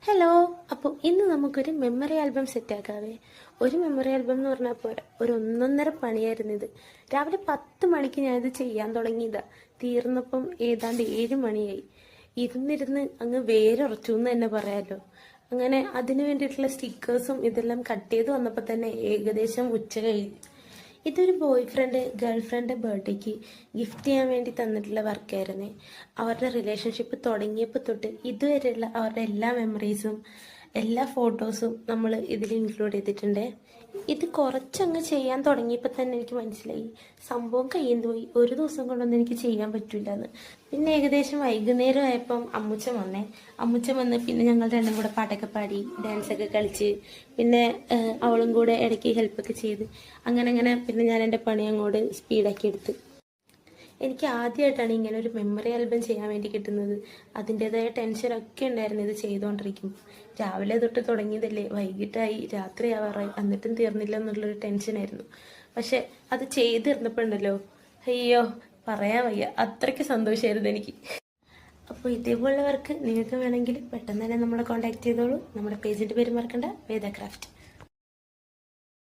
Hello. അപ്പോൾ ഇന്ന് നമുക്കൊരു മെമ്മറി ആൽബം സെറ്റാക്കാവേ. ഒരു മെമ്മറി ആൽബം എന്ന് പറഞ്ഞാൽ പോരാ, ഒരു ഒന്നൊന്നര പണിയായിരുന്നു ഇത്. രാവിലെ 10 മണിക്ക് ഞാനിത് ചെയ്യാൻ തുടങ്ങിയതാ. തീർന്നപ്പം ഏതാണ്ട് 7 മണിയായി. ഇരുന്നിരുന്ന് അങ്ങ് വേരുറച്ചു എന്ന് തന്നെ പറയാമല്ലോ. അങ്ങനെ അതിനു വേണ്ടിയിട്ടുള്ള സ്റ്റിക്കേഴ്സും ഇതെല്ലാം കട്ട് ചെയ്ത് വന്നപ്പോൾ തന്നെ ഏകദേശം ഉച്ച കഴിഞ്ഞു. ഇതൊരു ബോയ് ഫ്രണ്ട് ഗേൾ ഫ്രണ്ട് ബർത്ത്ഡേക്ക് ഗിഫ്റ്റ് ചെയ്യാൻ വേണ്ടി തന്നിട്ടുള്ള വർക്കായിരുന്നേ. അവരുടെ റിലേഷൻഷിപ്പ് തുടങ്ങിയപ്പോൾ തൊട്ട് ഇതുവരെയുള്ള അവരുടെ എല്ലാ മെമ്മറീസും എല്ലാ ഫോട്ടോസും നമ്മൾ ഇതിൽ ഇൻക്ലൂഡ് ചെയ്തിട്ടുണ്ട്. ഇത് കുറച്ചങ്ങ് ചെയ്യാൻ തുടങ്ങിയപ്പോൾ തന്നെ എനിക്ക് മനസ്സിലായി സംഭവം കയ്യിൽ പോയി, ഒരു ദിവസം കൊണ്ടൊന്നും എനിക്ക് ചെയ്യാൻ പറ്റില്ല എന്ന്. പിന്നെ ഏകദേശം വൈകുന്നേരം ആയപ്പം അമ്മുച്ചൻ വന്ന് പിന്നെ ഞങ്ങൾ രണ്ടും കൂടെ പാട്ടൊക്കെ പാടി ഡാൻസൊക്കെ കളിച്ച് പിന്നെ അവളും കൂടെ ഇടയ്ക്ക് ഹെൽപ്പൊക്കെ ചെയ്ത് അങ്ങനെ പിന്നെ ഞാൻ എൻ്റെ പണി അങ്ങോട്ട് സ്പീഡാക്കി എടുത്ത്. എനിക്ക് ആദ്യമായിട്ടാണ് ഇങ്ങനെ ഒരു മെമ്മറി ആൽബം ചെയ്യാൻ വേണ്ടി കിട്ടുന്നത്. അതിൻ്റെതായ ടെൻഷനൊക്കെ ഉണ്ടായിരുന്നു ഇത് ചെയ്തുകൊണ്ടിരിക്കുമ്പോൾ. രാവിലെ തൊട്ട് തുടങ്ങിയതല്ലേ, വൈകിട്ടായി, രാത്രിയാവാറായി, എന്നിട്ടും തീർന്നില്ല എന്നുള്ളൊരു ടെൻഷനായിരുന്നു. പക്ഷെ അത് ചെയ്തിരുന്നപ്പോണ്ടല്ലോ, അയ്യോ പറയാൻ വയ്യ, അത്രയ്ക്ക് സന്തോഷമായിരുന്നു എനിക്ക്. അപ്പോൾ ഇതേപോലുള്ളവർക്ക് നിങ്ങൾക്ക് വേണമെങ്കിൽ പെട്ടെന്ന് തന്നെ നമ്മളെ കോൺടാക്ട് ചെയ്തോളൂ. നമ്മുടെ പേജിൻ്റെ പേര് മറക്കണ്ട, വേദ ക്രാഫ്റ്റ്.